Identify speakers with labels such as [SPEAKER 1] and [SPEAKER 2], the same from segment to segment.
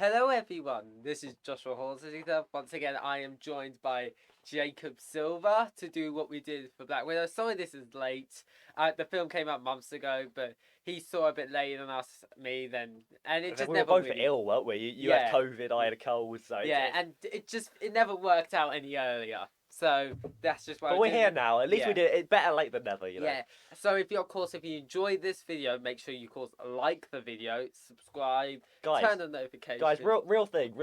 [SPEAKER 1] Hello everyone, this is Joshua Hawes. Once again, I am joined by Jacob Silver to do what we did for Black Widow. Sorry this is late. The film came out months ago, but he saw a bit later than me then. And it just
[SPEAKER 2] we were
[SPEAKER 1] never
[SPEAKER 2] both
[SPEAKER 1] really...
[SPEAKER 2] ill, weren't we? You had COVID, I had a cold, so...
[SPEAKER 1] Yeah, and it never worked out any earlier. So that's just why.
[SPEAKER 2] But we're here now. At least we did it. Better late than never, you know.
[SPEAKER 1] Yeah. So if you enjoyed this video, make sure you like the video, subscribe, turn on notifications.
[SPEAKER 2] Guys, real thing.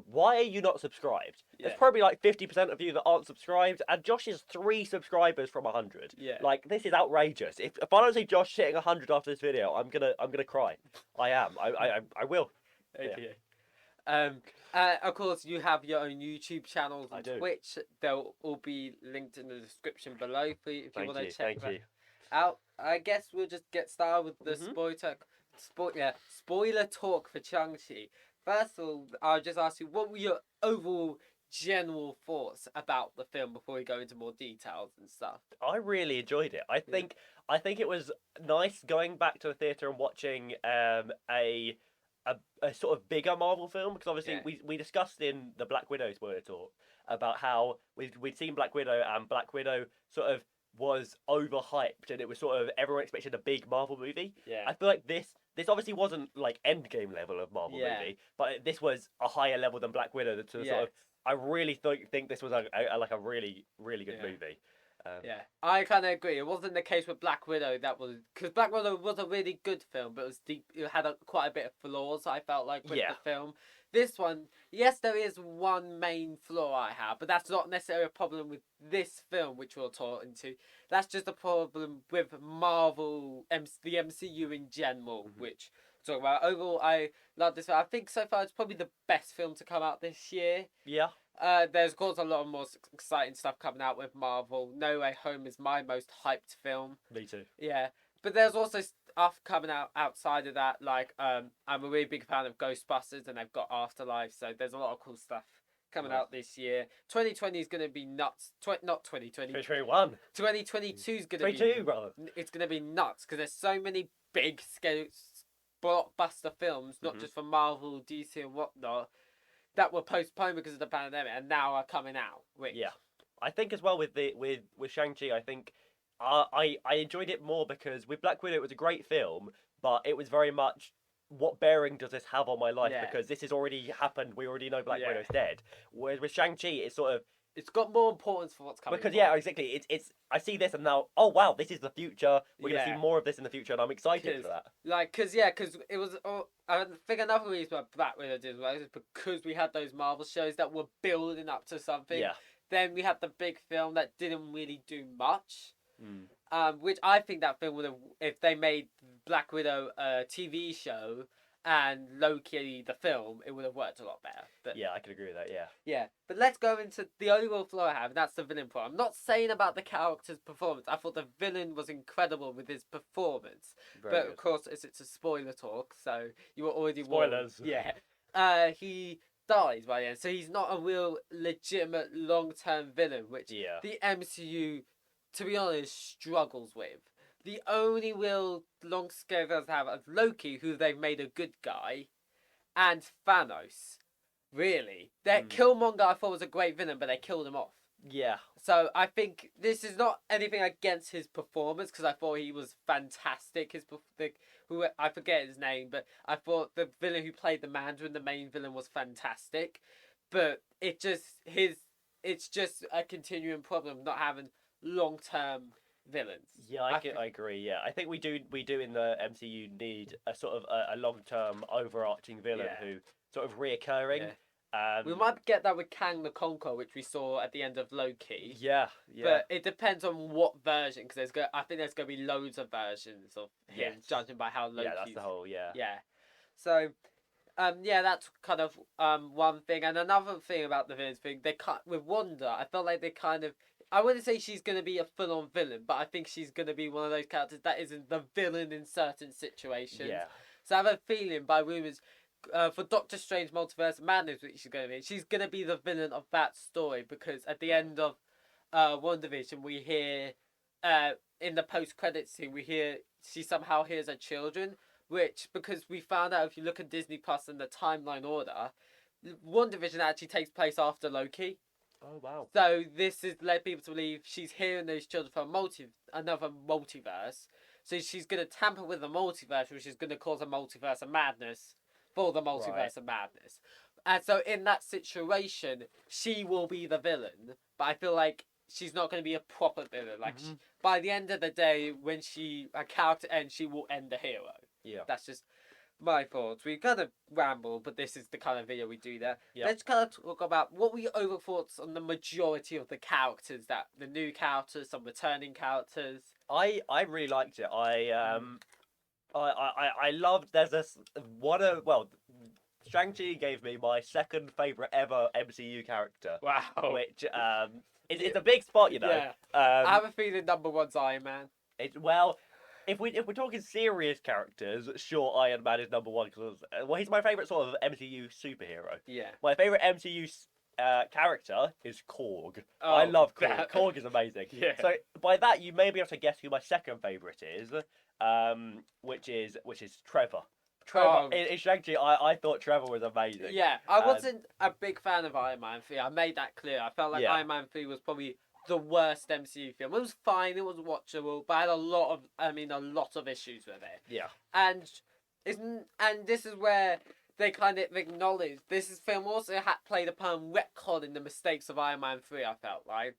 [SPEAKER 2] Why are you not subscribed? Yeah. There's probably like 50% of you that aren't subscribed, and Josh is 3 subscribers from 100.
[SPEAKER 1] Yeah.
[SPEAKER 2] Like, this is outrageous. If I don't see Josh hitting 100 after this video, I'm gonna cry. I am. I will.
[SPEAKER 1] Okay. Yeah. Of course, you have your own YouTube channels and Twitch. They'll all be linked in the description below for you if you want to check that out. I guess we'll just get started with the spoiler talk for Shang-Chi. First of all, I'll just ask you, what were your overall general thoughts about the film before we go into more details and stuff?
[SPEAKER 2] I really enjoyed it. I think it was nice going back to the theatre and watching a sort of bigger Marvel film, because obviously we discussed in the Black Widow spoiler talk about how we'd seen Black Widow, and Black Widow sort of was overhyped, and it was sort of everyone expected a big Marvel movie.
[SPEAKER 1] Yeah.
[SPEAKER 2] I feel like this obviously wasn't like Endgame level of Marvel movie, but this was a higher level than Black Widow. Sort of, I really think this was a really good movie.
[SPEAKER 1] I kind of agree. It wasn't the case with Black Widow. Because Black Widow was a really good film, but it was deep. It had quite a bit of flaws, I felt like, with the film. This one, yes, there is one main flaw I have, but that's not necessarily a problem with this film, which we'll talk into. That's just a problem with Marvel, the MCU in general, which we'll talk about. Overall, I love this film. I think so far it's probably the best film to come out this year.
[SPEAKER 2] Yeah.
[SPEAKER 1] There's of course a lot of more exciting stuff coming out with Marvel. No Way Home is my most hyped film.
[SPEAKER 2] Me too.
[SPEAKER 1] Yeah, but there's also stuff coming out outside of that. Like I'm a really big fan of Ghostbusters, and they've got Afterlife. So there's a lot of cool stuff coming out this year. 2020 is going to be nuts. Not 2020.
[SPEAKER 2] 2021.
[SPEAKER 1] 2022 is going to be
[SPEAKER 2] 22, brother.
[SPEAKER 1] It's going to be nuts because there's so many big scale blockbuster films, not just for Marvel, DC, and whatnot, that were postponed because of the pandemic and now are coming out.
[SPEAKER 2] I think as well with Shang-Chi, I think I enjoyed it more because with Black Widow it was a great film, but it was very much, what bearing does this have on my life? Because this has already happened. We already know Black Widow's dead. Whereas with Shang-Chi, it's sort of,
[SPEAKER 1] it's got more importance for what's coming.
[SPEAKER 2] Because exactly. It's I see this and now, oh wow, this is the future. We're gonna see more of this in the future, and I'm excited for that.
[SPEAKER 1] Because it was. I think another reason why Black Widow did well is because we had those Marvel shows that were building up to something. Yeah. Then we had the big film that didn't really do much. Which I think that film would have, if they made Black Widow a TV show and Loki the film, it would have worked a lot better. But
[SPEAKER 2] I could agree with that.
[SPEAKER 1] Yeah, but let's go into the only real flaw I have, and that's the villain part. I'm not saying about the character's performance. I thought the villain was incredible with his performance. But of course, it's a spoiler talk, so you were already
[SPEAKER 2] spoilers.
[SPEAKER 1] Warned. He dies by the end, so he's not a real legitimate long-term villain, which the MCU, to be honest, struggles with. The only real long-scale villains have is Loki, who they've made a good guy, and Thanos. Really. Killmonger, I thought, was a great villain, but they killed him off.
[SPEAKER 2] Yeah.
[SPEAKER 1] So I think this is not anything against his performance, because I thought he was fantastic. I forget his name, but I thought the villain who played the Mandarin, the main villain, was fantastic. But it's just a continuing problem not having long-term villains.
[SPEAKER 2] I agree. Yeah, I think we do in the MCU need a sort of a long-term overarching villain who sort of reoccurring.
[SPEAKER 1] We might get that with Kang the Conqueror, which we saw at the end of Loki.
[SPEAKER 2] Yeah.
[SPEAKER 1] But it depends on what version, because I think there's going to be loads of versions of him, judging by how Loki's...
[SPEAKER 2] Yeah, that's the whole, Yeah.
[SPEAKER 1] So, that's kind of one thing. And another thing about the villains thing, with Wanda, I felt like they kind of... I wouldn't say she's going to be a full-on villain, but I think she's going to be one of those characters that isn't the villain in certain situations. Yeah. So I have a feeling, by rumours, for Doctor Strange Multiverse of Madness, which she's going to be the villain of that story, because at the end of WandaVision, we hear, in the post-credits scene, she somehow hears her children, which, because we found out if you look at Disney Plus and the timeline order, WandaVision actually takes place after Loki.
[SPEAKER 2] Oh wow.
[SPEAKER 1] So this has led people to believe she's hearing those children from another multiverse. So she's going to tamper with the multiverse, which is going to cause a multiverse of madness for the multiverse of madness. And so in that situation, she will be the villain. But I feel like she's not going to be a proper villain. Like by the end of the day, when a character ends, she will end the hero.
[SPEAKER 2] Yeah.
[SPEAKER 1] That's just my thoughts. We kind of ramble, but this is the kind of video we do there.
[SPEAKER 2] Yep.
[SPEAKER 1] Let's kind of talk about what were your overall thoughts on the majority of the characters, the new characters, some returning characters.
[SPEAKER 2] I really liked it. I loved. There's this Shang-Chi gave me my second favorite ever MCU character.
[SPEAKER 1] Wow.
[SPEAKER 2] Which it's a big spot, you know.
[SPEAKER 1] Yeah. I have a feeling number one's Iron Man.
[SPEAKER 2] If we're talking serious characters, sure, Iron Man is number one because he's my favorite sort of MCU superhero.
[SPEAKER 1] Yeah.
[SPEAKER 2] My favorite MCU character is Korg. I love Korg. Korg is amazing.
[SPEAKER 1] Yeah.
[SPEAKER 2] So by that you may be able to guess who my second favorite is, which is Trevor. Trevor in Shang-Chi, I thought Trevor was amazing.
[SPEAKER 1] Yeah, I wasn't a big fan of Iron Man 3. I made that clear. I felt like Iron Man 3 was probably the worst MCU film. It was fine, it was watchable, but I had a lot of issues with it.
[SPEAKER 2] Yeah.
[SPEAKER 1] And this is where they kind of acknowledge this film also played upon retconning the mistakes of Iron Man 3, I felt like.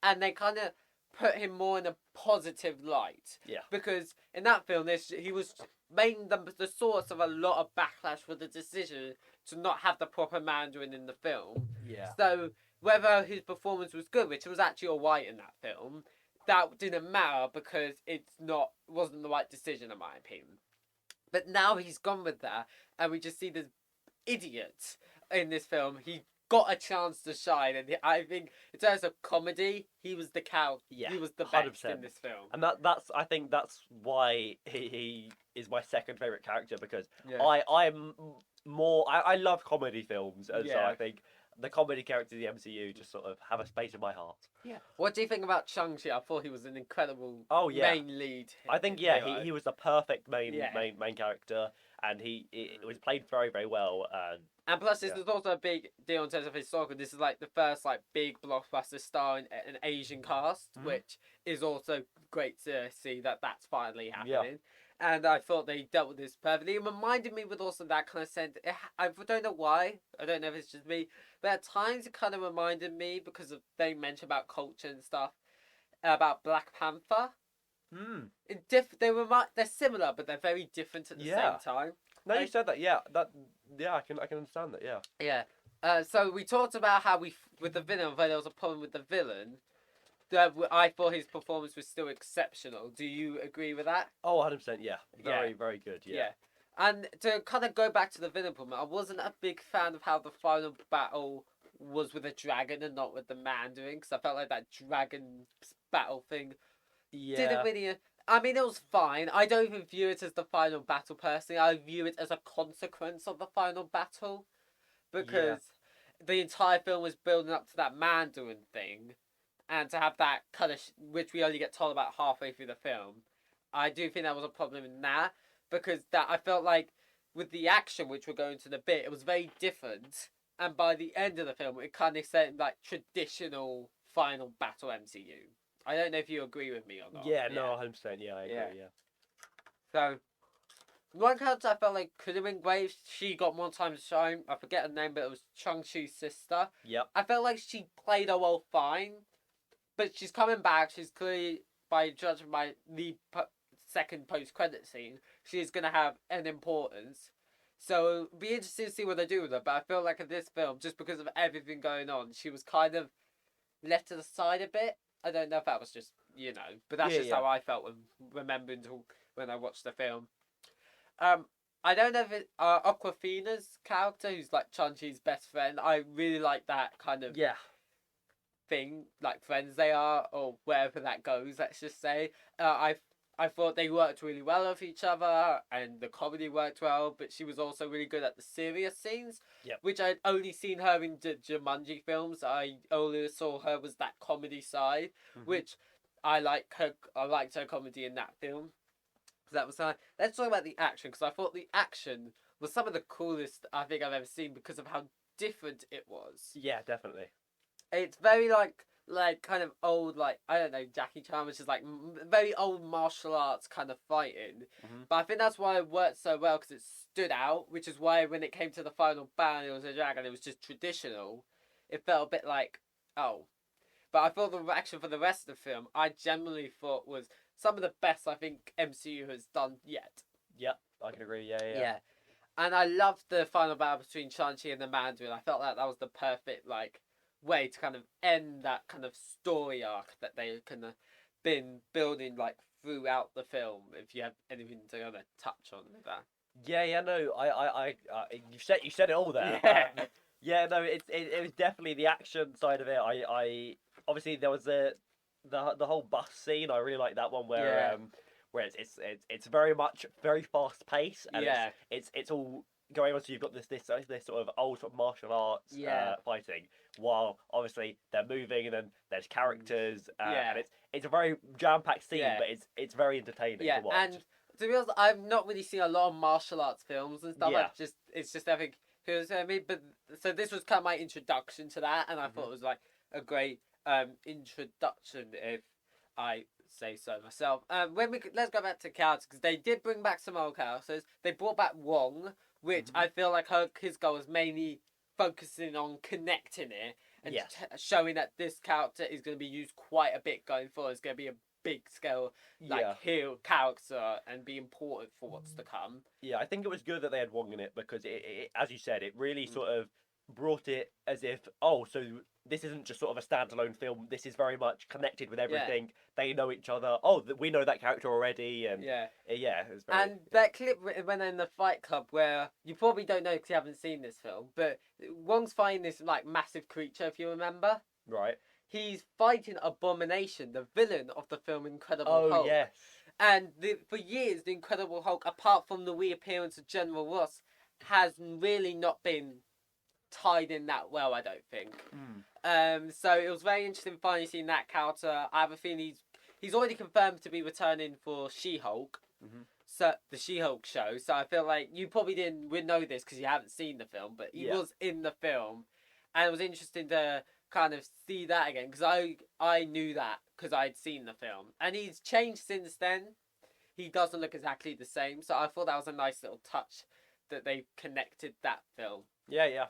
[SPEAKER 1] And they kind of put him more in a positive light.
[SPEAKER 2] Yeah.
[SPEAKER 1] Because in that film, he was main the source of a lot of backlash for the decision to not have the proper Mandarin in the film.
[SPEAKER 2] Yeah.
[SPEAKER 1] So whether his performance was good, which was actually alright in that film, that didn't matter because wasn't the right decision in my opinion. But now he's gone with that, and we just see this idiot in this film. He got a chance to shine, and I think in terms of comedy, he was the cow.
[SPEAKER 2] Yeah,
[SPEAKER 1] he was the
[SPEAKER 2] 100%.
[SPEAKER 1] best in this film.
[SPEAKER 2] And I think that's why he is my second favorite character because I love comedy films, and so I think the comedy characters of the MCU just sort of have a space in my heart.
[SPEAKER 1] Yeah. What do you think about Shang-Chi? I thought he was an incredible main lead.
[SPEAKER 2] I think he was the perfect main character, and he was played very, very well.
[SPEAKER 1] And plus, this is also a big deal in terms of historical. This is like the first big blockbuster star in an Asian cast, which is also great to see that that's finally happening. Yeah. And I thought they dealt with this perfectly. It reminded me with also that kind of sense. I don't know why. I don't know if it's just me. But at times it kind of reminded me because they mentioned about culture and stuff. About Black Panther. They're similar, but they're very different at the same time.
[SPEAKER 2] No, you said that. Yeah, I can understand that. Yeah.
[SPEAKER 1] Yeah. So we talked about how with the villain, although there was a problem with the villain. I thought his performance was still exceptional. Do you agree with that?
[SPEAKER 2] Oh, 100%, yeah. Very, very good, yeah.
[SPEAKER 1] And to kind of go back to the villain problem, I wasn't a big fan of how the final battle was with a dragon and not with the Mandarin, because I felt like that dragon battle thing didn't really... I mean, it was fine. I don't even view it as the final battle, personally. I view it as a consequence of the final battle, because the entire film was building up to that Mandarin thing. And to have that kind of, which we only get told about halfway through the film, I do think that was a problem in that. Because I felt like with the action, which we're going to in a bit, it was very different. And by the end of the film, it kind of set like traditional final battle MCU. I don't know if you agree with me or not.
[SPEAKER 2] Yeah, no, 100%. Yeah, I agree, yeah.
[SPEAKER 1] So, one character I felt like could have been great. She got more time to shine. I forget her name, but it was Shang-Chi's sister.
[SPEAKER 2] Yep.
[SPEAKER 1] I felt like she played her role fine. But she's coming back. She's clearly, by judging by the second post-credit scene, she's going to have an importance. So it'll be interesting to see what they do with her. But I feel like in this film, just because of everything going on, she was kind of left to the side a bit. I don't know if that was just, but that's just how I felt remembering when I watched the film. I don't know if it Awkwafina's character, who's like Shang-Chi's best friend. I really like that kind of thing, like friends they are, or wherever that goes, let's just say. I thought they worked really well with each other, and the comedy worked well, but she was also really good at the serious scenes, which I'd only seen her in the Jumanji films. I only saw her was that comedy side, which I liked her comedy in that film. That was let's talk about the action, because I thought the action was some of the coolest I think I've ever seen because of how different it was.
[SPEAKER 2] Yeah, definitely.
[SPEAKER 1] It's very like kind of old, like I don't know, Jackie Chan, which is like very old martial arts kind of fighting.
[SPEAKER 2] Mm-hmm.
[SPEAKER 1] But I think that's why it worked so well, because it stood out, which is why when it came to the final battle, it was a dragon. It was just traditional. It felt a bit like, oh. But I thought the action for the rest of the film, I generally thought was some of the best I think MCU has done yet.
[SPEAKER 2] Yep, I can agree. Yeah.
[SPEAKER 1] Yeah. And I loved the final battle between Shang-Chi and the Mandarin. I felt like that was the perfect way to kind of end that kind of story arc that they kind of been building throughout the film. If you have anything to kind of touch on with that.
[SPEAKER 2] Yeah. No, you said it all there.
[SPEAKER 1] Yeah.
[SPEAKER 2] Yeah. No, it was definitely the action side of it. I obviously there was the whole bus scene. I really like that one where it's very much very fast paced, and it's all going on. So you've got this sort of old sort of martial arts fighting, while obviously they're moving, and then there's characters, and it's a very jam packed scene, but it's very entertaining to watch.
[SPEAKER 1] And to be honest, I've not really seen a lot of martial arts films and stuff. It's just I think but so this was kind of my introduction to that, and I thought it was like a great introduction, if I say so myself. Let's go back to characters, because they did bring back some old characters. They brought back Wong, which I feel like his goal was mainly focusing on connecting it and showing that this character is going to be used quite a bit going forward. It's going to be a big scale heel character and be important for what's to come.
[SPEAKER 2] Yeah, I think it was good that they had Wong in it, because it as you said, it really sort of brought it as if, so this isn't just sort of a standalone film. This is very much connected with everything. They know each other. We know that character already, and it was very.
[SPEAKER 1] And that clip when they're in the fight club, where you probably don't know because you haven't seen this film, but Wong's fighting this massive creature, if you remember.
[SPEAKER 2] Right.
[SPEAKER 1] He's fighting Abomination, the villain of the film Incredible Hulk.
[SPEAKER 2] Oh yes.
[SPEAKER 1] And for years, the Incredible Hulk, apart from the reappearance of General Ross, has really not been tied in that well, I don't think. So it was very interesting finally seeing that character. I have a feeling he's already confirmed to be returning for She-Hulk. So the She-Hulk show. So I feel like you probably would know this because you haven't seen the film, but he was in the film, and it was interesting to kind of see that again, because I knew that because I'd seen the film, and he's changed since then. He doesn't look exactly the same, so I thought that was a nice little touch that they connected that film.
[SPEAKER 2] Yeah.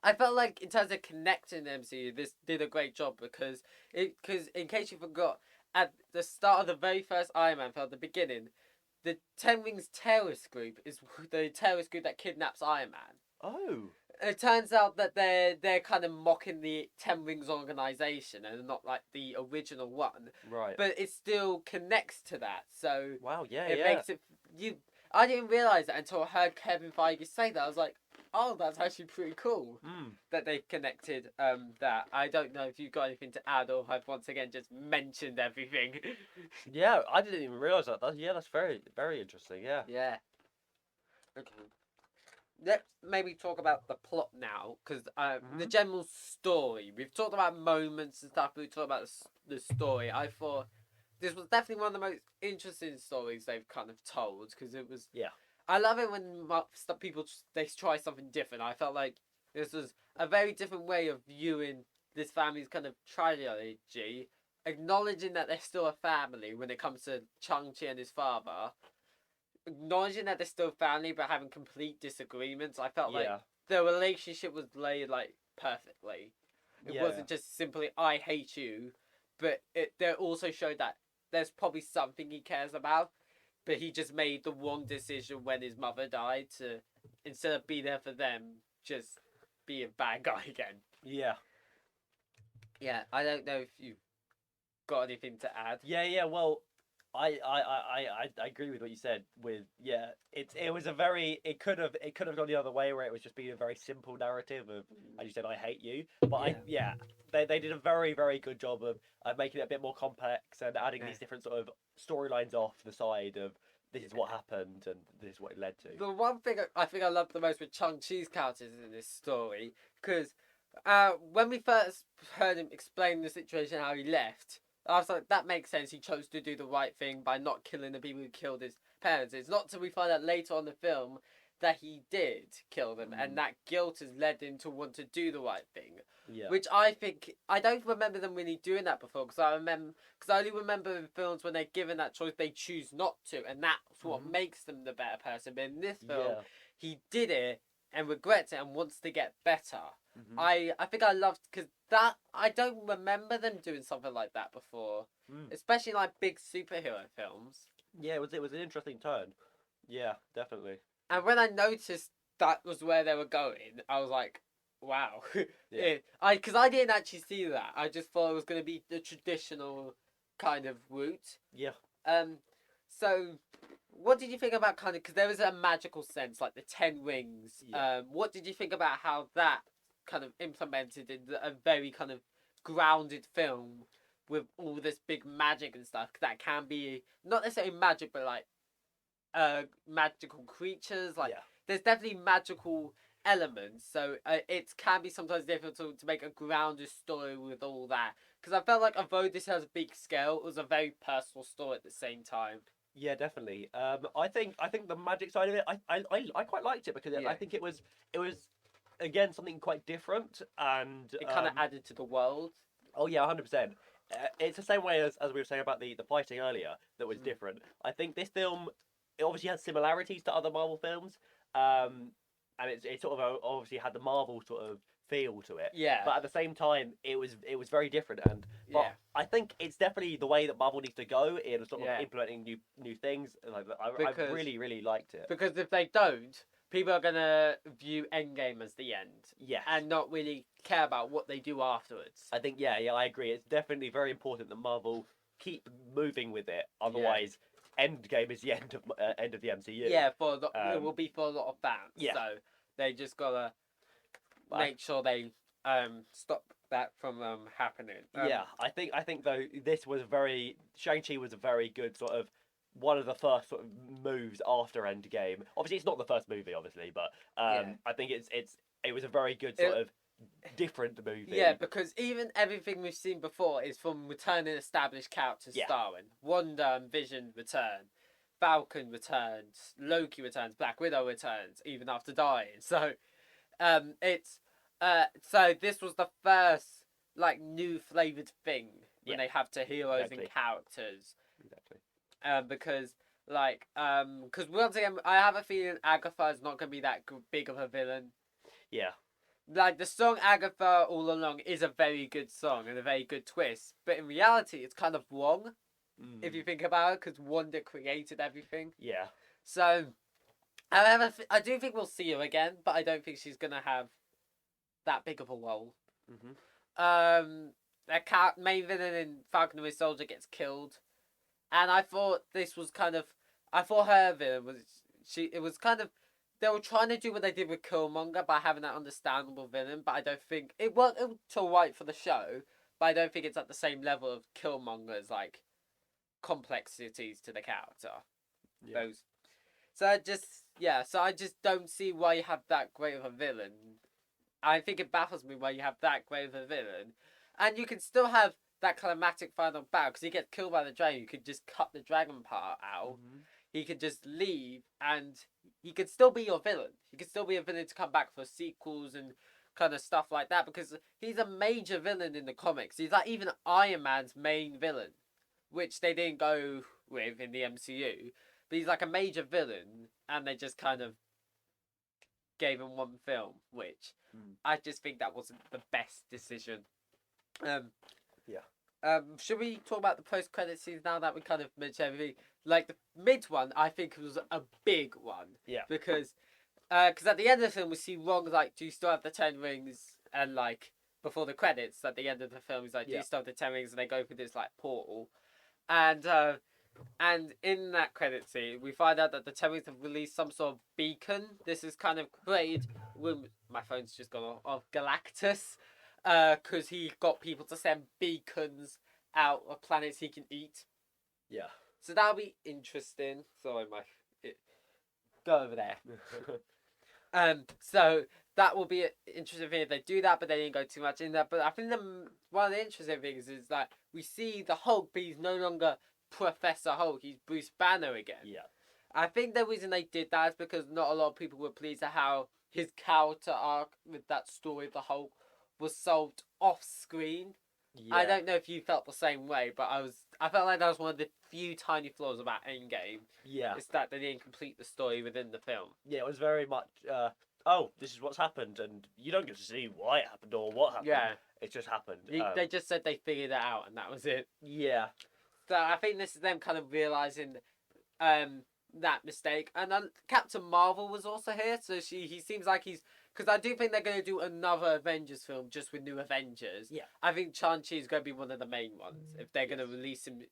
[SPEAKER 1] I felt like in terms of connecting the MCU, this did a great job, because in case you forgot, at the start of the very first Iron Man film, at the beginning, the Ten Rings terrorist group is the terrorist group that kidnaps Iron Man.
[SPEAKER 2] Oh.
[SPEAKER 1] It turns out that they're kind of mocking the Ten Rings organization and not like the original one.
[SPEAKER 2] Right.
[SPEAKER 1] But it still connects to that. So
[SPEAKER 2] wow,
[SPEAKER 1] it makes it I didn't realise that until I heard Kevin Feige say that. I was like, oh, that's actually pretty cool that they've connected that. I don't know if you've got anything to add, or I've once again just mentioned everything.
[SPEAKER 2] Yeah, I didn't even realise that. That's very, very interesting, yeah.
[SPEAKER 1] Yeah. Okay. Let's maybe talk about the plot now, because the general story. We've talked about moments and stuff, but we've talked about the story. I thought this was definitely one of the most interesting stories they've kind of told, because it was...
[SPEAKER 2] Yeah.
[SPEAKER 1] I love it when people, they try something different. I felt like this was a very different way of viewing this family's kind of trilogy, acknowledging that they're still a family when it comes to Shang-Chi and his father, acknowledging that they're still family but having complete disagreements. I felt like the relationship was laid perfectly. It wasn't just simply I hate you, but they also showed that there's probably something he cares about, but he just made the wrong decision when his mother died to, instead of be there for them, just be a bad guy again.
[SPEAKER 2] Yeah.
[SPEAKER 1] Yeah, I don't know if you've got anything to add.
[SPEAKER 2] Yeah. Well, I agree with what you said. It could have gone the other way, where it was just being a very simple narrative of, as you said, I hate you. But they did a very, very good job of making it a bit more complex and adding these different sort of storylines off the side of this is what happened and this is what it led to.
[SPEAKER 1] The one thing I think I loved the most with Shang-Chi's characters in this story, because when we first heard him explain the situation, how he left, I was like, that makes sense. He chose to do the right thing by not killing the people who killed his parents. It's not till we find out later on in the film that he did kill them, and that guilt has led him to want to do the right thing.
[SPEAKER 2] Yeah.
[SPEAKER 1] Which I think, I don't remember them really doing that before, because I only remember in films when they're given that choice, they choose not to, and that's what makes them the better person. But in this film, he did it and regrets it and wants to get better. I think I loved, because that, I don't remember them doing something like that before, especially like big superhero films.
[SPEAKER 2] Yeah, it was an interesting turn. Yeah, definitely.
[SPEAKER 1] And when I noticed that was where they were going, I was like, wow.
[SPEAKER 2] Yeah.
[SPEAKER 1] Because I didn't actually see that. I just thought it was going to be the traditional kind of route.
[SPEAKER 2] Yeah.
[SPEAKER 1] So, what did you think about kind of, because there was a magical sense, like the 10 rings.
[SPEAKER 2] Yeah.
[SPEAKER 1] What did you think about how that kind of implemented in a very kind of grounded film with all this big magic and stuff? That can be, not necessarily magic, but like magical creatures. Like, there's definitely magical elements, so it can be sometimes difficult to make a grounded story with all that, because I felt like although this has a big scale, it was a very personal story at the same time.
[SPEAKER 2] Yeah, definitely. I think the magic side of it, I quite liked it, because I think it was again something quite different, and
[SPEAKER 1] it kind of added to the world.
[SPEAKER 2] Oh yeah, 100%. It's the same way as we were saying about the fighting earlier that was different. I think this film, it obviously has similarities to other Marvel films, and it sort of obviously had the Marvel sort of feel to it.
[SPEAKER 1] Yeah.
[SPEAKER 2] But at the same time, it was very different, but I think it's definitely the way that Marvel needs to go in sort of implementing new things. Like, I really liked it.
[SPEAKER 1] Because if they don't, people are gonna view Endgame as the end.
[SPEAKER 2] Yes.
[SPEAKER 1] And not really care about what they do afterwards.
[SPEAKER 2] I think I agree. It's definitely very important that Marvel keep moving with it. Otherwise, Endgame is the end of the MCU.
[SPEAKER 1] Yeah, it will be for a lot of fans.
[SPEAKER 2] Yeah.
[SPEAKER 1] So they just gotta make sure they stop that from happening.
[SPEAKER 2] I think though Shang-Chi was a very good sort of one of the first sort of moves after Endgame. Obviously, it's not the first movie, obviously, but I think it was a very good sort of different movie.
[SPEAKER 1] Yeah, because even everything we've seen before is from returning established characters starring. Wanda and Vision return, Falcon returns, Loki returns, Black Widow returns, even after dying. So, so this was the first like new flavored thing when they have to heroes and characters.
[SPEAKER 2] Exactly.
[SPEAKER 1] Because once again, I have a feeling Agatha is not going to be that big of a villain.
[SPEAKER 2] Yeah.
[SPEAKER 1] Like, the song Agatha All Along is a very good song and a very good twist, but in reality, it's kind of wrong, if you think about it, because Wanda created everything.
[SPEAKER 2] Yeah.
[SPEAKER 1] So, I do think we'll see her again, but I don't think she's going to have that big of a role. The main villain in Falcon and Winter Soldier gets killed, and I thought this was kind of, I thought her villain was, it was kind of, they were trying to do what they did with Killmonger by having that understandable villain, but I don't think it worked till right for the show. But I don't think it's at the same level of Killmonger's like complexities to the character.
[SPEAKER 2] Yeah.
[SPEAKER 1] So I just don't see why you have that great of a villain. I think it baffles me why you have that great of a villain, and you can still have that climactic final battle because he gets killed by the dragon. You could just cut the dragon part out. He could just leave, and he could still be your villain. He could still be a villain to come back for sequels and kind of stuff like that, because he's a major villain in the comics. He's like even Iron Man's main villain, which they didn't go with in the MCU. But he's like a major villain, and they just kind of gave him one film, which I just think that wasn't the best decision. Should we talk about the post-credit scenes now that we kind of mentioned everything? Like, the mid one, I think was a big one.
[SPEAKER 2] Yeah.
[SPEAKER 1] Because at the end of the film, we see Ron, like, do you still have the 10 rings? And, like, before the credits, at the end of the film, he's like, do you still have the 10 rings? And they go through this, like, portal. And in that credit scene, we find out that the 10 rings have released some sort of beacon. This is kind of created, my phone's just gone off, Galactus. Because he got people to send beacons out of planets he can eat.
[SPEAKER 2] Yeah.
[SPEAKER 1] So that'll be interesting. Sorry, go over there. So that will be an interesting thing if they do that, but they didn't go too much in that. But I think one of the interesting things is that we see the Hulk, but he's no longer Professor Hulk. He's Bruce Banner again.
[SPEAKER 2] Yeah.
[SPEAKER 1] I think the reason they did that is because not a lot of people were pleased at how his character arc with that story of the Hulk was solved off screen.
[SPEAKER 2] Yeah.
[SPEAKER 1] I don't know if you felt the same way, but I felt like that was one of the few tiny flaws about Endgame.
[SPEAKER 2] Yeah.
[SPEAKER 1] Is that they didn't complete the story within the film.
[SPEAKER 2] Yeah, it was very much, oh, this is what's happened, and you don't get to see why it happened or what happened.
[SPEAKER 1] Yeah.
[SPEAKER 2] It just happened.
[SPEAKER 1] They just said they figured it out, and that was it.
[SPEAKER 2] Yeah.
[SPEAKER 1] So I think this is them kind of realising that mistake. And then Captain Marvel was also here, so he seems like he's... Because I do think they're going to do another Avengers film just with new Avengers.
[SPEAKER 2] Yeah.
[SPEAKER 1] I think Shang-Chi is going to be one of the main ones, if they're going to release him...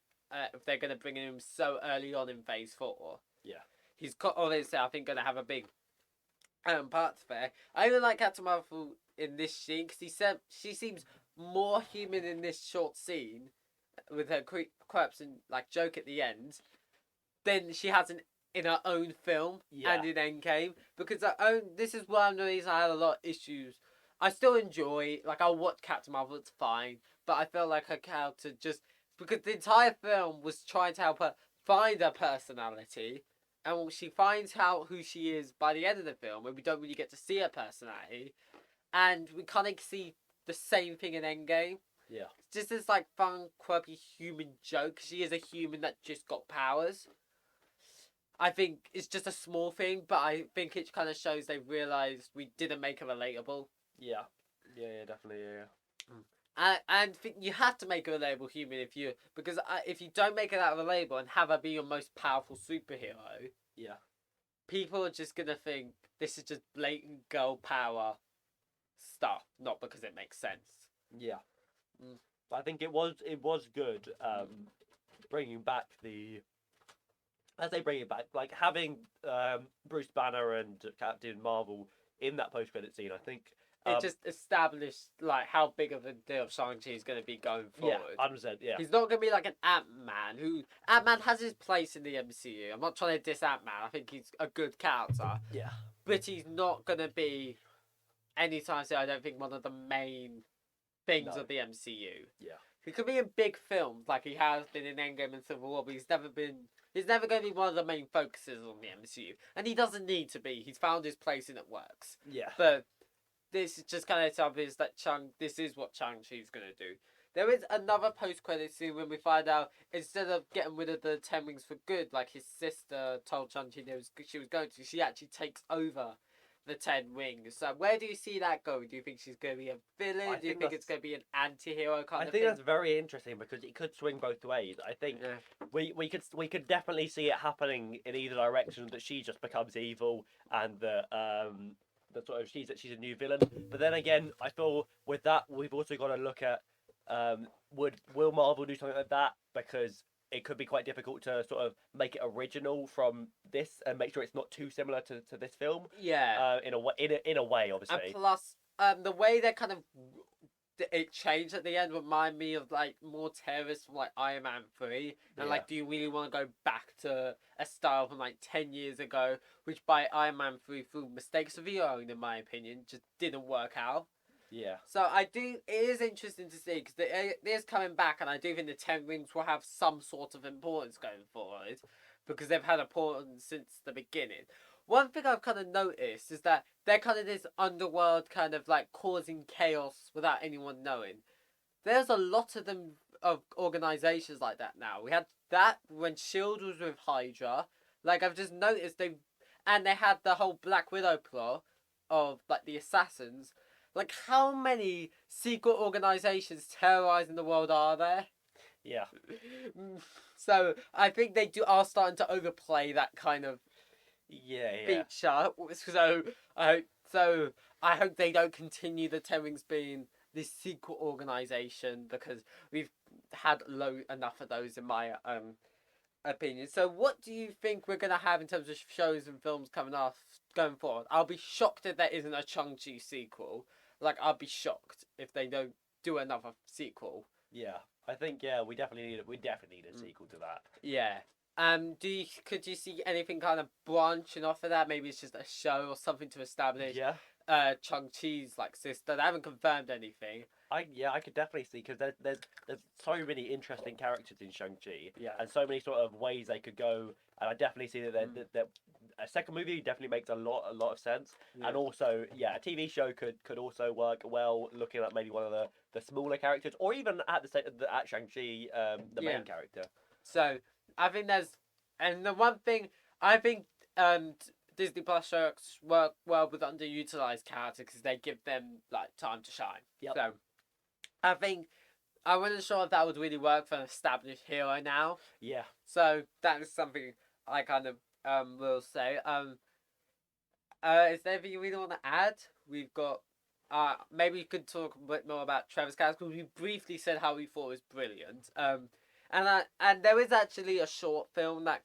[SPEAKER 1] if they're going to bring him so early on in Phase 4.
[SPEAKER 2] Yeah.
[SPEAKER 1] He's obviously, I think, going to have a big part to play. I even like Captain Marvel in this scene, because she seems more human in this short scene, with her quirks and like joke at the end, than she has in her own film and in Endgame. Because this is one of the reasons I had a lot of issues. I still enjoy, like, I'll watch Captain Marvel, it's fine, but I felt like her character just... Because the entire film was trying to help her find her personality, and she finds out who she is by the end of the film, and we don't really get to see her personality, and we kind of see the same thing in Endgame.
[SPEAKER 2] Yeah.
[SPEAKER 1] It's just this, like, fun, quirky human joke. She is a human that just got powers. I think it's just a small thing, but I think it kind of shows they realised we didn't make her relatable.
[SPEAKER 2] Yeah. Yeah, definitely, yeah.
[SPEAKER 1] And you have to make her a relatable human because if you don't make her that relatable and have her be your most powerful superhero,
[SPEAKER 2] yeah,
[SPEAKER 1] people are just gonna think this is just blatant girl power stuff, not because it makes sense.
[SPEAKER 2] Yeah. I think it was good. Bringing back as they bring it back, like having Bruce Banner and Captain Marvel in that post-credit scene. I think.
[SPEAKER 1] It just established like how big of a deal Shang-Chi is going to be going forward.
[SPEAKER 2] Yeah, 100%, yeah.
[SPEAKER 1] He's not going to be like an Ant-Man. Ant-Man has his place in the MCU. I'm not trying to diss Ant-Man. I think he's a good character.
[SPEAKER 2] Yeah.
[SPEAKER 1] But he's not going to be, anytime soon, I don't think, one of the main things of the MCU.
[SPEAKER 2] Yeah.
[SPEAKER 1] He could be in big films like he has been in Endgame and Civil War, but he's never going to be one of the main focuses on the MCU. And he doesn't need to be. He's found his place and it works.
[SPEAKER 2] Yeah.
[SPEAKER 1] But this is just kind of obvious that this is what Shang-Chi's going to do. There is another post-credit scene when we find out, instead of getting rid of the 10 Rings for good, like his sister told Shang-Chi she was going to, she actually takes over the 10 Rings. So where do you see that going? Do you think she's going to be a villain? Do you think it's going to be an anti-hero kind of thing?
[SPEAKER 2] I think that's very interesting because it could swing both ways. I think we could definitely see it happening in either direction, that she just becomes evil and the sort of she's a new villain. But then again, I feel with that we've also got to look at will Marvel do something like that, because it could be quite difficult to sort of make it original from this and make sure it's not too similar to this film.
[SPEAKER 1] Yeah.
[SPEAKER 2] In a way, obviously.
[SPEAKER 1] And plus, the way they kind of it changed at the end remind me of like more terrorists from like Iron Man 3, and like, do you really want to go back to a style from like 10 years ago, which by Iron Man 3 through mistakes of your own, in my opinion, just didn't work out.
[SPEAKER 2] Yeah.
[SPEAKER 1] So it is interesting to see, because it is coming back, and I do think the 10 Rings will have some sort of importance going forward, because they've had importance since the beginning. One thing I've kind of noticed is that they're kind of this underworld kind of like causing chaos without anyone knowing. There's a lot of them, of organisations like that now. We had that when S.H.I.E.L.D. was with Hydra. Like, I've just noticed they had the whole Black Widow plot of like the assassins. Like, how many secret organisations terrorising the world are there?
[SPEAKER 2] Yeah.
[SPEAKER 1] So I think they are starting to overplay that kind of feature. So I hope they don't continue the 10 Rings being this secret organisation, because we've had enough of those, in my opinion. So what do you think we're going to have in terms of shows and films going forward? I'll be shocked if there isn't a Shang-Chi sequel. Like, I'll be shocked if they don't do another sequel.
[SPEAKER 2] Yeah, I think we definitely need a sequel to that.
[SPEAKER 1] Yeah. Could you see anything kind of branching off of that? Maybe it's just a show or something to establish Shang-Chi's like sister. They haven't confirmed anything.
[SPEAKER 2] I could definitely see, because there's so many interesting characters in Shang-Chi,
[SPEAKER 1] Yeah.
[SPEAKER 2] and so many sort of ways they could go, and I definitely see that a second movie definitely makes a lot of sense,
[SPEAKER 1] Yeah.
[SPEAKER 2] and also a TV show could also work well, looking at maybe one of the smaller characters, or even at at Shang-Chi, the main character.
[SPEAKER 1] So I think and the one thing I think um Disney Plus shows work well with underutilized characters because they give them like time to shine.
[SPEAKER 2] Yep.
[SPEAKER 1] So I think I wasn't sure if that would really work for an established hero now.
[SPEAKER 2] Yeah.
[SPEAKER 1] So that is something I kind of will say. Is there anything you really want to add? We've got maybe we could talk a bit more about Trevor's character, because we briefly said how we thought it was brilliant. And there is actually a short film that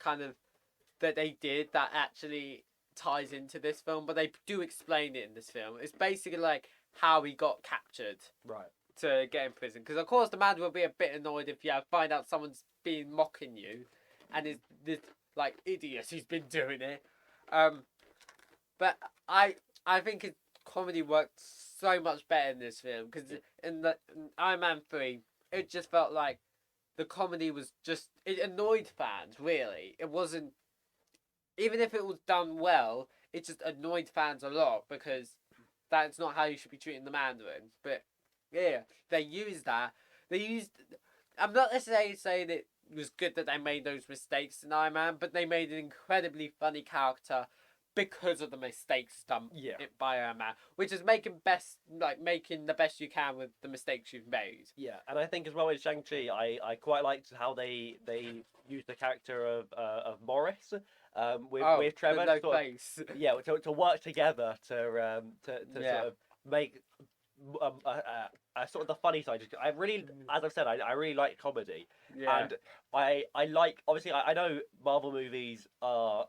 [SPEAKER 1] they did that actually ties into this film, but they do explain it in this film. It's basically like how he got captured.
[SPEAKER 2] Right.
[SPEAKER 1] To get in prison, because of course the man will be a bit annoyed if you find out someone's been mocking you, and is this like idiot who's been doing it. But I think his comedy worked so much better in this film, because in Iron Man 3, it just felt like the comedy was just, it annoyed fans. Really, it wasn't, even if it was done well, it just annoyed fans a lot, because that's not how you should be treating the Mandarin. But yeah, they used that. I'm not necessarily saying it was good that they made those mistakes in Iron Man, but they made an incredibly funny character because of the mistakes done by Iron Man, which is making the best you can with the mistakes you've made.
[SPEAKER 2] Yeah, and I think as well with Shang-Chi, I quite liked how they used the character of Morris with Trevor
[SPEAKER 1] no face.
[SPEAKER 2] To work together to sort of make a sort of the funny side. I really, as I've said, I really like comedy, and I like, obviously I know Marvel movies are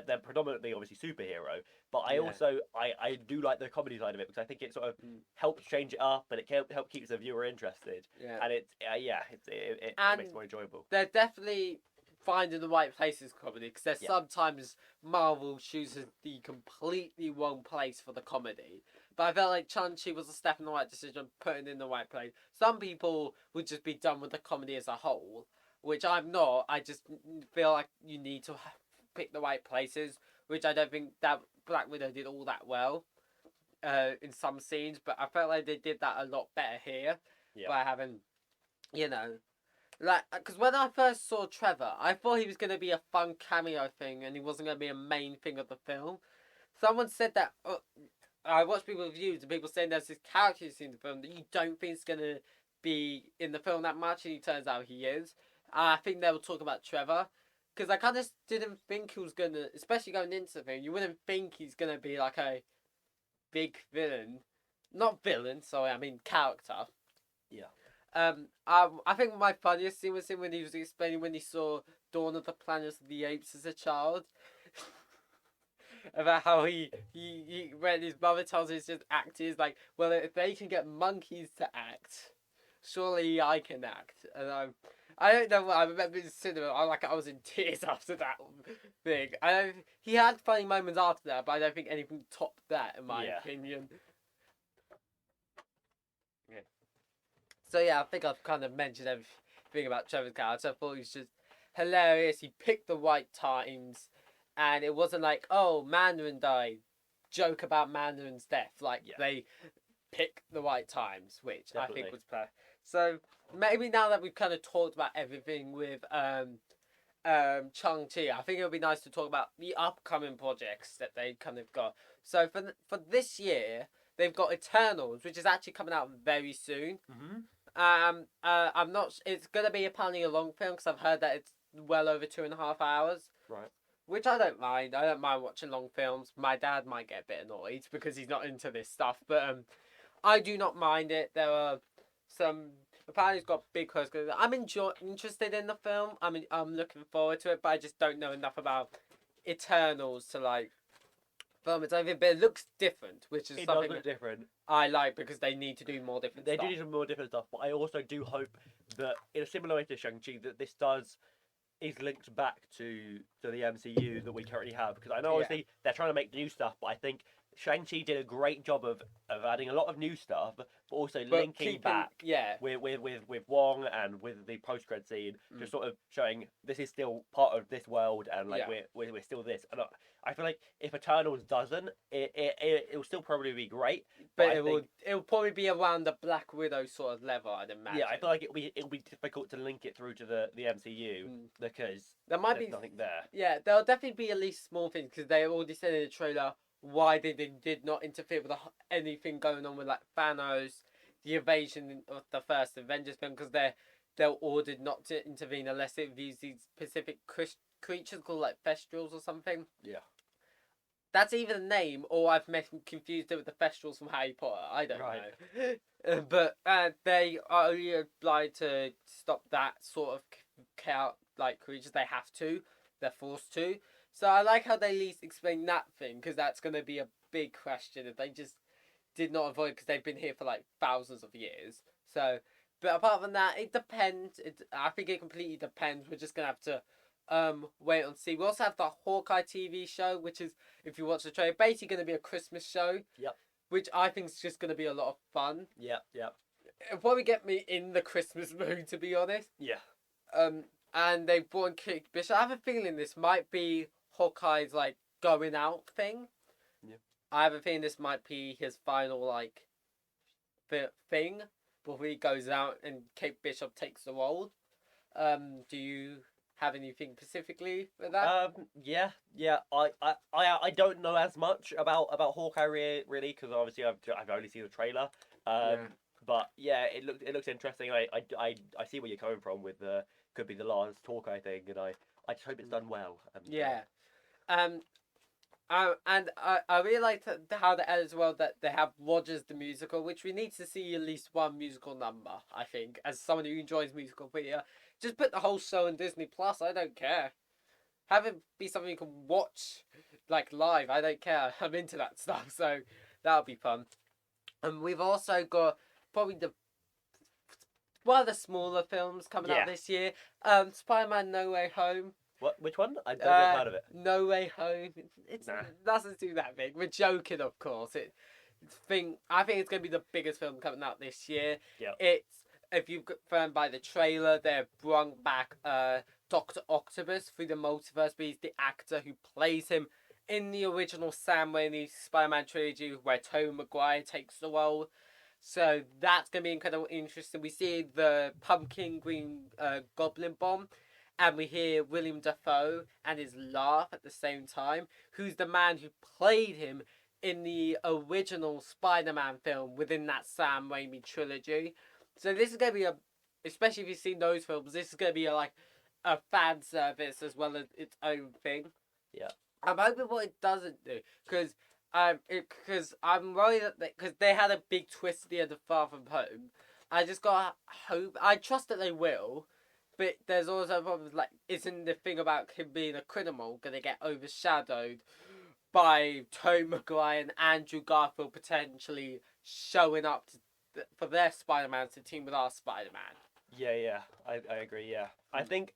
[SPEAKER 2] they're predominantly obviously superhero, but I also I do like the comedy side of it, because I think it sort of helps change it up, and it can help keeps the viewer interested, and it makes it more enjoyable.
[SPEAKER 1] They're definitely finding the right places comedy, because there's sometimes Marvel chooses the completely wrong place for the comedy. But I felt like Shang-Chi was a step in the right decision, putting in the right place. Some people would just be done with the comedy as a whole, which I'm not. I just feel like you need to pick the right places, which I don't think that Black Widow did all that well in some scenes, but I felt like they did that a lot better here by having, because when I first saw Trevor, I thought he was going to be a fun cameo thing, and he wasn't going to be a main thing of the film. Someone said that, I watched people reviews, and people saying there's this character in the film that you don't think is going to be in the film that much, and he turns out he is. I think they will talk about Trevor, because I kind of didn't think he was going to, especially going into the film, you wouldn't think he's going to be like a big villain. Not villain, sorry, I mean character.
[SPEAKER 2] Yeah.
[SPEAKER 1] I think my funniest scene was him when he was explaining when he saw Dawn of the Planet of the Apes as a child. About how he when his mother tells him he's just acting, like, well, if they can get monkeys to act, surely I can act. And I don't know what I remember in cinema. I was in tears after that thing. He had funny moments after that, but I don't think anything topped that in my opinion. Yeah. So I think I've kind of mentioned everything about Trevor's character. I thought he was just hilarious. He picked the right times, and it wasn't like, oh, Mandarin died, joke about Mandarin's death. They picked the right times, which I think was perfect. So maybe now that we've kind of talked about everything with Shang-Chi, I think it would be nice to talk about the upcoming projects that they kind of got. So for this year, they've got Eternals, which is actually coming out very soon. I'm not. It's gonna be apparently a long film, because I've heard that it's well over 2.5 hours.
[SPEAKER 2] Right.
[SPEAKER 1] Which I don't mind. I don't mind watching long films. My dad might get a bit annoyed because he's not into this stuff, but I do not mind it. There are some. Apparently, it's got big quotes. I'm interested in the film. I'm looking forward to it, but I just don't know enough about Eternals to film it over. But it looks different, which is something
[SPEAKER 2] does look different.
[SPEAKER 1] I like, because they need to do more different stuff.
[SPEAKER 2] They do need some more different stuff, but I also do hope that, in a similar way to Shang-Chi, that this is linked back to the MCU that we currently have, because I know obviously they're trying to make new stuff, but I think Shang-Chi did a great job of adding a lot of new stuff, but also
[SPEAKER 1] But
[SPEAKER 2] linking back
[SPEAKER 1] yeah,
[SPEAKER 2] with Wong and with the post-credit scene, just sort of showing this is still part of this world and like we're still this. And I feel like if Eternals doesn't, it'll still probably be great,
[SPEAKER 1] but it'll probably be around the Black Widow sort of level, I'd imagine.
[SPEAKER 2] Yeah, I feel like it'll be difficult to link it through to the MCU because
[SPEAKER 1] there might
[SPEAKER 2] there's
[SPEAKER 1] be
[SPEAKER 2] nothing there.
[SPEAKER 1] Yeah, there'll definitely be at least small things because they already said in the trailer why they did not interfere with anything going on with like Thanos, the invasion of the first Avengers film, because they're ordered not to intervene unless it views these specific creatures called like Thestrals or something.
[SPEAKER 2] Yeah.
[SPEAKER 1] That's either the name or I've confused it with the Thestrals from Harry Potter. I don't know. But they are only obliged to stop that sort of like creatures. They have to. They're forced to. So I like how they at least explain that thing, because that's going to be a big question if they just did not avoid, because they've been here for like thousands of years. So, but apart from that, it depends. I think it completely depends. We're just going to have to wait and see. We also have the Hawkeye TV show, which is, if you watch the trailer, basically going to be a Christmas show.
[SPEAKER 2] Yep.
[SPEAKER 1] Which I think is just going to be a lot of fun.
[SPEAKER 2] Yep.
[SPEAKER 1] It'll probably get me in the Christmas mood, to be honest.
[SPEAKER 2] Yeah.
[SPEAKER 1] And they brought in Kate Bishop. I have a feeling this might be Hawkeye's like going out thing.
[SPEAKER 2] Yeah.
[SPEAKER 1] I have a feeling this might be his final like thing before he goes out and Kate Bishop takes the role. Do you have anything specifically for that?
[SPEAKER 2] Yeah. I don't know as much about Hawkeye really because obviously I've only seen the trailer. But yeah, it looks interesting. I see where you're coming from with the could be the last Hawkeye thing, and I just hope it's done well.
[SPEAKER 1] And I really liked how they added as well that they have Rogers the musical, which we need to see at least one musical number. I think, as someone who enjoys musical theatre, just put the whole show on Disney Plus. I don't care. Have it be something you can watch like live. I don't care. I'm into that stuff, so that'll be fun. And we've also got probably one of the smaller films coming out this year. Spider-Man No Way Home.
[SPEAKER 2] What? Which one? I don't know heard of it.
[SPEAKER 1] No Way Home. It's doesn't do that big. We're joking, of course. I think it's going to be the biggest film coming out this year.
[SPEAKER 2] Yeah.
[SPEAKER 1] It's, if you've confirmed by the trailer, they've brought back Dr. Octopus through the multiverse, but he's the actor who plays him in the original Sam Raimi Spider-Man trilogy, where Tobey Maguire takes the role. So that's going to be incredibly interesting. We see the pumpkin green goblin bomb, and we hear William Dafoe and his laugh at the same time, who's the man who played him in the original Spider-Man film within that Sam Raimi trilogy. So this is going to be especially if you've seen those films, this is going to be a fan service as well as its own thing.
[SPEAKER 2] Yeah.
[SPEAKER 1] I'm hoping what it doesn't do, because I'm worried that because they had a big twist at the end of Far From Home. I just gotta hope. I trust that they will, but there's also problems like, isn't the thing about him being a criminal gonna get overshadowed by Tobey Maguire and Andrew Garfield potentially showing up for their Spider-Man to team with our Spider-Man?
[SPEAKER 2] Yeah, I agree. Yeah, I think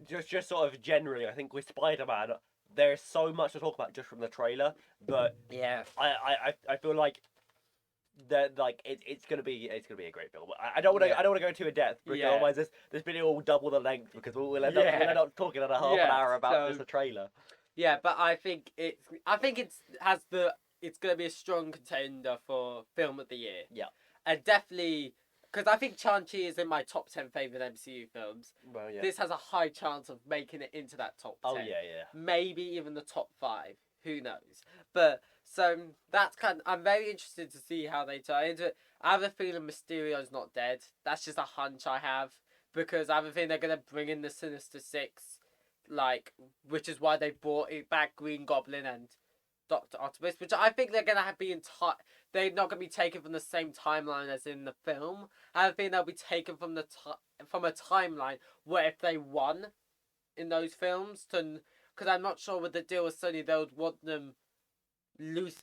[SPEAKER 2] just sort of generally, I think with Spider-Man, there's so much to talk about just from the trailer, but
[SPEAKER 1] yeah,
[SPEAKER 2] I feel like that it's gonna be a great film. I don't want to go too in depth because otherwise this video will double the length because we'll end up talking at a half an hour about just a trailer.
[SPEAKER 1] Yeah, but I think it's gonna be a strong contender for film of the year.
[SPEAKER 2] Yeah,
[SPEAKER 1] and definitely. Because I think Shang-Chi is in my top 10 favourite MCU films.
[SPEAKER 2] Well, yeah.
[SPEAKER 1] This has a high chance of making it into that top 10.
[SPEAKER 2] Oh, yeah.
[SPEAKER 1] Maybe even the top 5. Who knows? But, so, I'm very interested to see how they tie into it. I have a feeling Mysterio's not dead. That's just a hunch I have. Because I have a feeling they're going to bring in the Sinister Six. Which is why they brought it back Green Goblin and Dr. Octopus. Which I think they're going to be they're not going to be taken from the same timeline as in the film. I think they'll be taken from from a timeline where if they won in those films, because I'm not sure with the deal with Sony, they would want them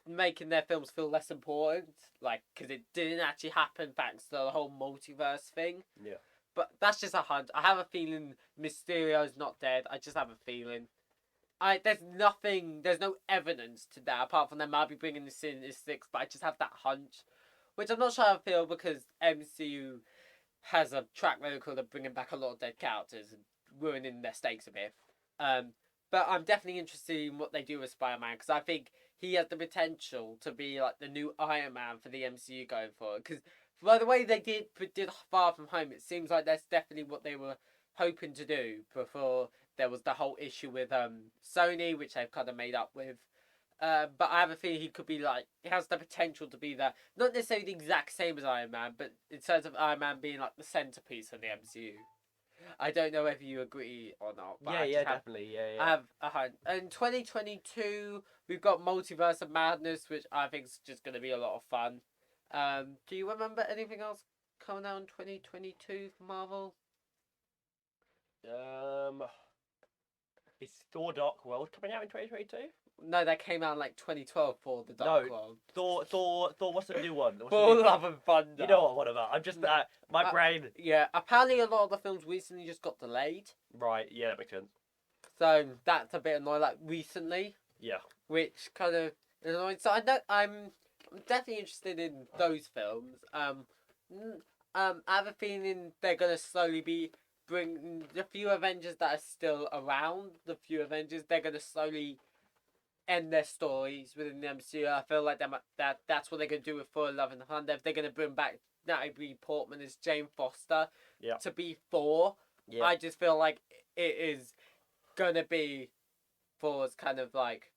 [SPEAKER 1] making their films feel less important, because it didn't actually happen thanks to the whole multiverse thing.
[SPEAKER 2] Yeah.
[SPEAKER 1] But that's just a hunch. I have a feeling Mysterio's not dead. I just have a feeling. there's no evidence to that apart from they might be bringing this in as 6, but I just have that hunch, which I'm not sure how I feel because MCU has a track record of bringing back a lot of dead characters and ruining their stakes a bit. But I'm definitely interested in what they do with Spider-Man because I think he has the potential to be like the new Iron Man for the MCU going forward. Because by the way they did Far From Home, it seems like that's definitely what they were hoping to do before there was the whole issue with Sony, which they've kind of made up with. But I have a feeling he could be like, he has the potential to be that, not necessarily the exact same as Iron Man, but in terms of Iron Man being like the centerpiece of the MCU. I don't know if you agree or not. But
[SPEAKER 2] Definitely.
[SPEAKER 1] I have a hunt. In 2022, we've got Multiverse of Madness, which I think is just going to be a lot of fun. Do you remember anything else coming out in 2022 for Marvel?
[SPEAKER 2] Is Thor: Dark World coming out in 2022?
[SPEAKER 1] No, that came out in like 2012 for the Dark World.
[SPEAKER 2] Thor. What's the new one?
[SPEAKER 1] Thor: Love and Thunder.
[SPEAKER 2] You know what I'm about. I'm just my brain.
[SPEAKER 1] Yeah, apparently a lot of the films recently just got delayed.
[SPEAKER 2] Right. Yeah, that makes sense.
[SPEAKER 1] So that's a bit annoying. Like recently.
[SPEAKER 2] Yeah.
[SPEAKER 1] Which kind of is annoying. So I'm definitely interested in those films. I have a feeling they're gonna slowly be bring the few Avengers that are still around. The few Avengers they're gonna slowly end their stories within the MCU. I feel like that's what they're gonna do with Thor: Love and Thunder. If they're gonna bring back Natalie Portman as Jane Foster to be Thor, I just feel like it is gonna be Thor's kind of like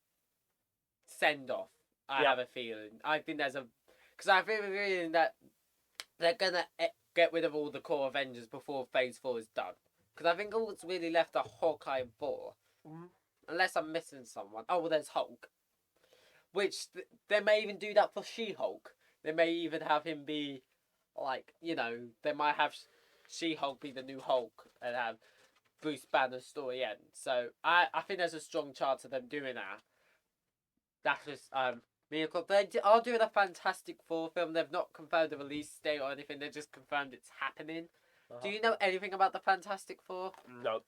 [SPEAKER 1] send off. I have a feeling. I think because I have a feeling that they're gonna get rid of all the core Avengers before Phase 4 is done. Because I think all that's really left are Hawkeye and Thor. Mm-hmm. Unless I'm missing someone. Oh, well, there's Hulk. Which, they may even do that for She-Hulk. They may even have him be, like, they might have She-Hulk be the new Hulk and have Bruce Banner's story end. So, I think there's a strong chance of them doing that. That's just, they are doing a Fantastic Four film. They've not confirmed the release date or anything. They've just confirmed it's happening. Do you know anything about the Fantastic Four?
[SPEAKER 2] No.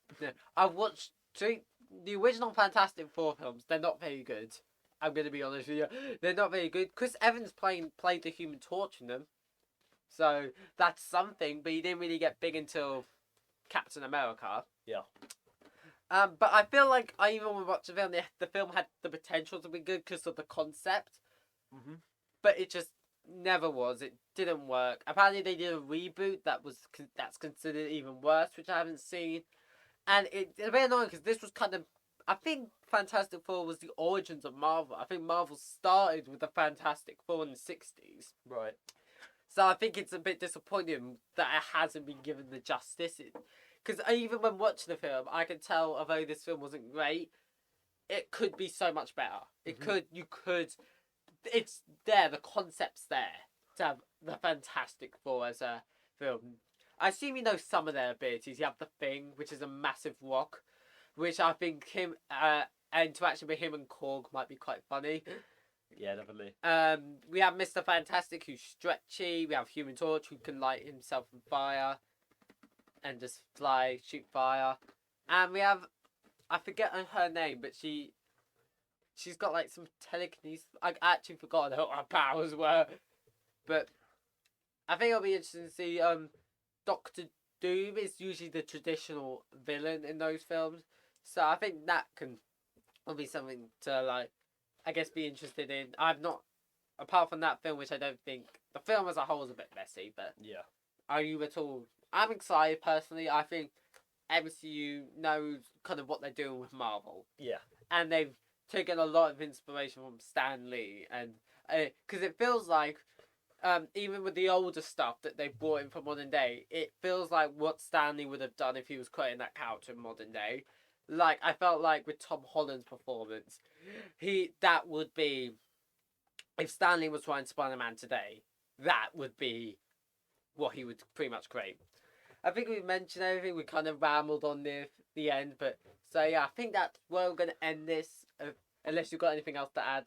[SPEAKER 1] I've watched the original Fantastic Four films. They're not very good. I'm going to be honest with you. They're not very good. Chris Evans played the Human Torch in them. So that's something, but he didn't really get big until Captain America.
[SPEAKER 2] Yeah.
[SPEAKER 1] But I feel like I even watched the film. The film had the potential to be good because of the concept. Mm-hmm. But it just never was. It didn't work. Apparently they did a reboot that's considered even worse, which I haven't seen. And it's a bit annoying because this was kind of... I think Fantastic Four was the origins of Marvel. I think Marvel started with the Fantastic Four in the 60s.
[SPEAKER 2] Right.
[SPEAKER 1] So I think it's a bit disappointing that it hasn't been given the justice. Because even when watching the film, I could tell, although this film wasn't great, it could be so much better. It's there, the concept's there to have the Fantastic Four as a film. I assume you know some of their abilities. You have the Thing, which is a massive rock, which I think interaction with him and Korg might be quite funny.
[SPEAKER 2] Yeah, definitely.
[SPEAKER 1] We have Mr. Fantastic, who's stretchy. We have Human Torch, who can light himself on fire and just fly, shoot fire. And we have, I forget her name, but she's got like some telekinesis. I actually forgot what her powers were, but I think it'll be interesting to see. Doctor Doom is usually the traditional villain in those films, so I think that will be something to like, I guess, be interested in. I've not, apart from that film, which I don't think the film as a whole is a bit messy, but
[SPEAKER 2] yeah.
[SPEAKER 1] Are you at all? I'm excited personally. I think MCU knows kind of what they're doing with Marvel.
[SPEAKER 2] Yeah.
[SPEAKER 1] And they've taken a lot of inspiration from Stan Lee, and because it feels like. Even with the older stuff that they brought in for modern day, it feels like what Stanley would have done if he was creating that character in modern day. Like, I felt like with Tom Holland's performance, that would be, if Stanley was writing Spider-Man today, that would be what he would pretty much create. I think we've mentioned everything. We kind of rambled on the end, but so yeah, I think that's where we're going to end this, unless you've got anything else to add.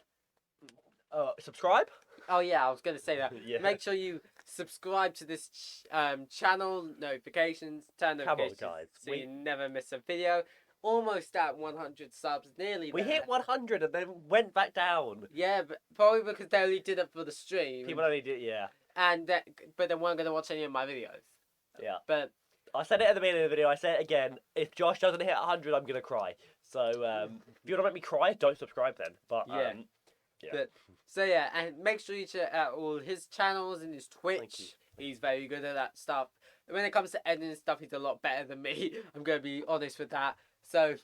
[SPEAKER 2] Subscribe?
[SPEAKER 1] Oh yeah, I was going to say that.
[SPEAKER 2] Yeah.
[SPEAKER 1] Make sure you subscribe to this channel, notifications, turn notifications,
[SPEAKER 2] guys.
[SPEAKER 1] so you never miss a video. almost at 100 subs, nearly
[SPEAKER 2] We
[SPEAKER 1] there.
[SPEAKER 2] hit 100 and then went back down.
[SPEAKER 1] Yeah, but probably because they only did it for the stream.
[SPEAKER 2] People only did, yeah.
[SPEAKER 1] But they weren't gonna watch any of my videos.
[SPEAKER 2] Yeah.
[SPEAKER 1] But
[SPEAKER 2] I said it at the beginning of the video. I say it again. If Josh doesn't hit 100, I'm gonna cry. So if you want to make me cry, don't subscribe then. But
[SPEAKER 1] yeah. But, so yeah, and make sure you check out all his channels and his Twitch. He's very good at that stuff. When it comes to editing stuff, he's a lot better than me. I'm gonna be honest with that. So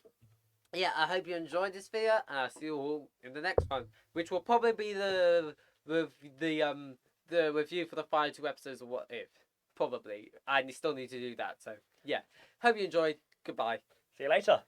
[SPEAKER 1] yeah, I hope you enjoyed this video, and I'll see you all in the next one, which will probably be the review for the final 2 episodes of What If. Probably. I still need to do that. So yeah, hope you enjoyed. Goodbye.
[SPEAKER 2] See you later.